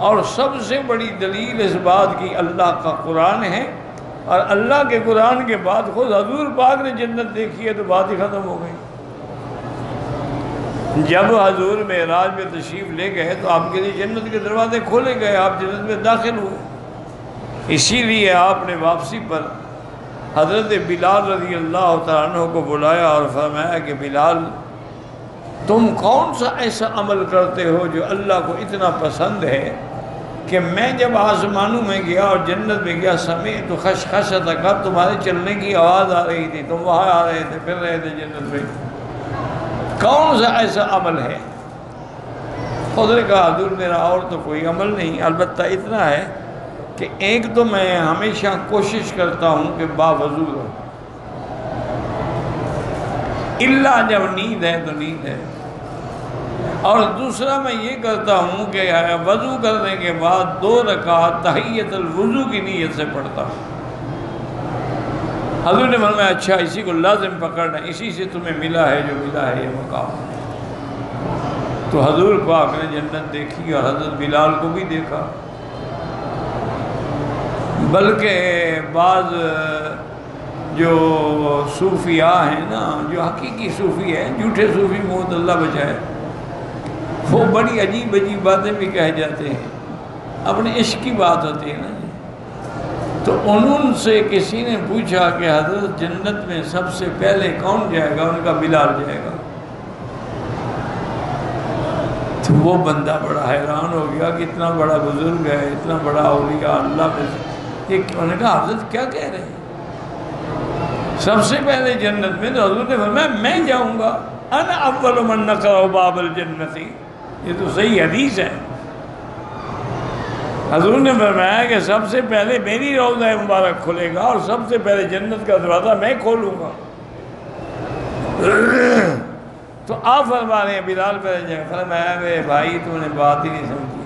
اور سب سے بڑی دلیل اس بات کی اللہ کا قرآن ہے، اور اللہ کے قرآن کے بعد خود حضور پاک نے جنت دیکھی ہے تو بات ہی ختم ہو گئی۔ جب حضور معراج میں تشریف لے گئے تو آپ کے لیے جنت کے دروازے کھولے گئے، آپ جنت میں داخل ہوئے۔ اسی لیے آپ نے واپسی پر حضرت بلال رضی اللہ تعالیٰ عنہ کو بلایا اور فرمایا کہ بلال، تم کون سا ایسا عمل کرتے ہو جو اللہ کو اتنا پسند ہے کہ میں جب آسمانوں میں گیا اور جنت میں گیا سمیعت خشخشۃ قدم، تمہارے چلنے کی آواز آ رہی تھی، تم وہاں آ رہے تھے، پھر رہے تھے جنت میں، کون سا ایسا عمل ہے؟ خود نے کہا حضور میرا اور تو کوئی عمل نہیں، البتہ اتنا ہے کہ ایک تو میں ہمیشہ کوشش کرتا ہوں کہ باوضو رہوں، اللہ جب نیند ہے تو نیند ہے، اور دوسرا میں یہ کرتا ہوں کہ وضو کرنے کے بعد 2 رکعت تحیۃ الوضو کی نیت سے پڑھتا ہوں۔ حضور نے فرمایا اچھا، اسی کو لازم پکڑنا، اسی سے تمہیں ملا ہے جو ملا ہے یہ مقام۔ تو حضور پاک نے جنت دیکھی اور حضرت بلال کو بھی دیکھا، بلکہ بعض جو صوفیاء ہیں نا، جو حقیقی صوفی ہیں، جھوٹے صوفی موت اللہ بچائے، وہ بڑی عجیب عجیب باتیں بھی کہہ جاتے ہیں، اپنے عشق کی بات ہوتی ہے نا۔ تو انہوں سے کسی نے پوچھا کہ حضرت جنت میں سب سے پہلے کون جائے گا؟ ان کا بلال جائے گا۔ تو وہ بندہ بڑا حیران ہو گیا کہ اتنا بڑا بزرگ ہے، اتنا بڑا اولیاء اللہ میں سے، انہوں نے کہا حضرت کیا کہہ رہے ہیں سب سے پہلے جنت میں؟ تو حضور نے فرمایا میں جاؤں گا، انا اول من نقرع باب الجنتی، یہ تو صحیح حدیث ہے۔ حضور نے فرمایا کہ سب سے پہلے میری روضہ مبارک کھلے گا اور سب سے پہلے جنت کا دروازہ میں کھولوں گا۔ تو آپ فرما رہے ہیں بلال پہلے جائے، فرمایا میرے بھائی تم نے بات ہی نہیں سمجھی،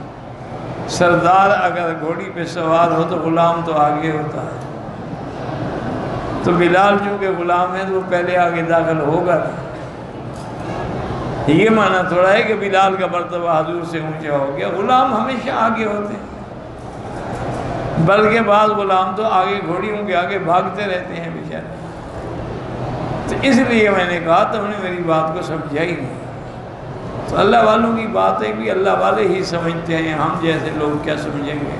سردار اگر گھوڑی پہ سوار ہو تو غلام تو آگے ہوتا ہے، تو بلال چونکہ غلام ہے تو وہ پہلے آگے داخل ہوگا۔ یہ معنی تھوڑا ہے کہ بلال کا مرتبہ حضور سے اونچا ہو گیا، غلام ہمیشہ آگے ہوتے ہیں، بلکہ بعض غلام تو آگے گھوڑیوں کے آگے بھاگتے رہتے ہیں بیچارے۔ تو اس لیے میں نے کہا تم نے میری بات کو سمجھا ہی نہیں۔ تو اللہ والوں کی باتیں بھی اللہ والے ہی سمجھتے ہیں، ہم جیسے لوگ کیا سمجھیں گے۔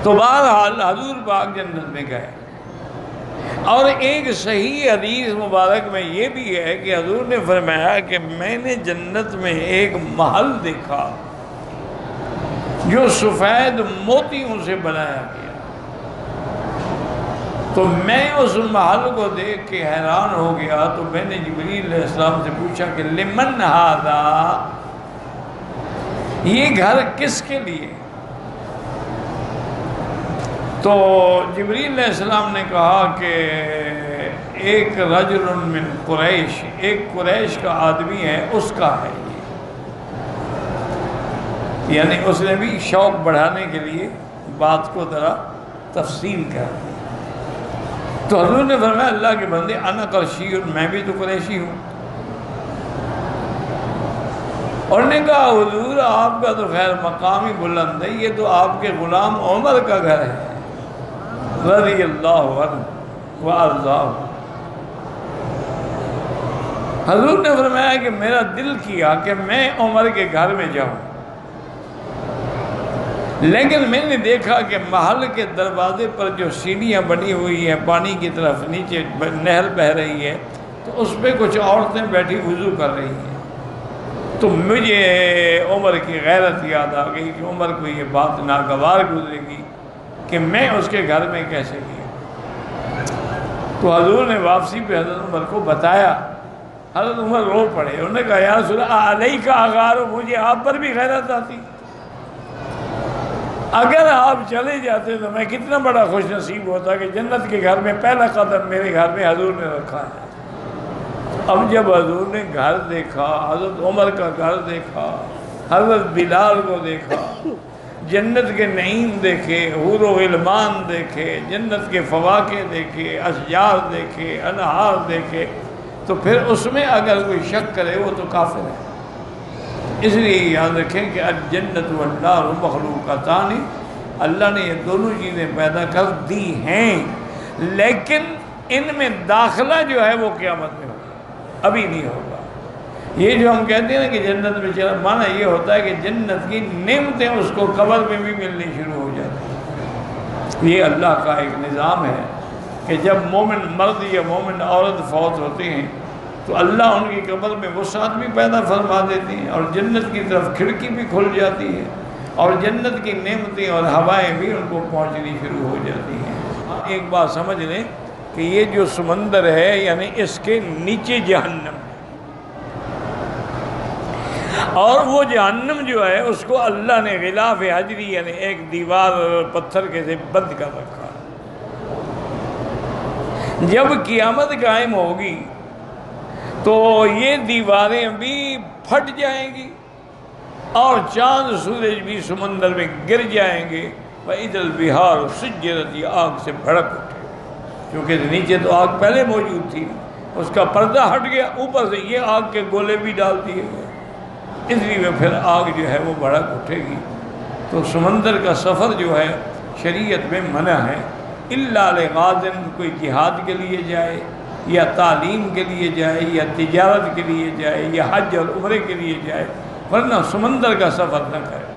تو بہرحال حضور پاک جنت میں گئے، اور ایک صحیح حدیث مبارک میں یہ بھی ہے کہ حضور نے فرمایا کہ میں نے جنت میں ایک محل دیکھا جو سفید موتیوں سے بنایا گیا۔ تو میں اس محل کو دیکھ کے حیران ہو گیا، تو میں نے جبریل علیہ السلام سے پوچھا کہ لمن ھذا، یہ گھر کس کے لیے؟ تو جبریل علیہ السلام نے کہا کہ ایک رجل من قریش، ایک قریش کا آدمی ہے، اس کا ہے یہ، یعنی اس نے بھی شوق بڑھانے کے لیے بات کو ذرا تفصیل کر دی۔ تو حضور نے فرمایا اللہ کے بندے انا قرشی، میں بھی تو قریشی ہوں۔ اور نے کہا حضور آپ کا تو خیر مقام ہی بلند ہے، یہ تو آپ کے غلام عمر کا گھر ہے رضی اللہ عنہ وارضاہ۔ حضور نے فرمایا کہ میرا دل کیا کہ میں عمر کے گھر میں جاؤں، لیکن میں نے دیکھا کہ محل کے دروازے پر جو سیڑھیاں بنی ہوئی ہیں پانی کی طرف، نیچے نہر بہہ رہی ہے، تو اس پہ کچھ عورتیں بیٹھی وضو کر رہی ہیں۔ تو مجھے عمر کی غیرت یاد آ گئی کہ عمر کو یہ بات ناگوار گزرے گی کہ میں اس کے گھر میں کیسے گیا۔ تو حضور نے واپسی پہ حضرت عمر کو بتایا، حضرت عمر رو پڑے، انہوں نے کہا یا رسول اللہ علیہ کا اغار، مجھے آپ پر بھی غیرت آتی، اگر آپ چلے جاتے تو میں کتنا بڑا خوش نصیب ہوتا کہ جنت کے گھر میں پہلا قدم میرے گھر میں حضور نے رکھا ہے۔ اب جب حضور نے گھر دیکھا، حضرت عمر کا گھر دیکھا، حضرت بلال کو دیکھا، جنت کے نعیم دیکھے، حور و غلمان دیکھے، جنت کے فواکہ دیکھے، اشجار دیکھے، انہار دیکھے، تو پھر اس میں اگر کوئی شک کرے وہ تو کافر ہے۔ اس لیے یاد رکھیں کہ الجنت والنار مخلوقتان، اللہ نے یہ دونوں چیزیں پیدا کر دی ہیں، لیکن ان میں داخلہ جو ہے وہ قیامت میں ہوگا، ابھی نہیں ہوگا۔ یہ جو ہم کہتے ہیں نا کہ جنت میں چلا، معنی یہ ہوتا ہے کہ جنت کی نعمتیں اس کو قبر میں بھی ملنی شروع ہو جاتی ہیں۔ یہ اللہ کا ایک نظام ہے کہ جب مومن مرد یا مومن عورت فوت ہوتے ہیں تو اللہ ان کی قبر میں وسعت بھی پیدا فرما دیتی ہیں، اور جنت کی طرف کھڑکی بھی کھل جاتی ہے، اور جنت کی نعمتیں اور ہوائیں بھی ان کو پہنچنی شروع ہو جاتی ہیں۔ ایک بات سمجھ لیں کہ یہ جو سمندر ہے یعنی اس کے نیچے جہنم ہے، اور وہ جہنم جو ہے اس کو اللہ نے غلاف حجری یعنی ایک دیوار پتھر کے سے بند کر رکھا ہے۔ جب قیامت قائم ہوگی تو یہ دیواریں بھی پھٹ جائیں گی اور چاند سورج بھی سمندر میں گر جائیں گے، وَإِذَا الْبِحَارُ سُجِّرَتْ، یہ آگ سے بھڑک اٹھے، کیونکہ نیچے تو آگ پہلے موجود تھی، اس کا پردہ ہٹ گیا، اوپر سے یہ آگ کے گولے بھی ڈال دیے گئے، اس لیے پھر آگ جو ہے وہ بھڑک اٹھے گی۔ تو سمندر کا سفر جو ہے شریعت میں منع ہے، الا لغازن، کوئی جہاد کے لیے جائے یا تعلیم کے لیے جائے یا تجارت کے لیے جائے یا حج اور عمرے کے لیے جائے، ورنہ سمندر کا سفر نہ کرے۔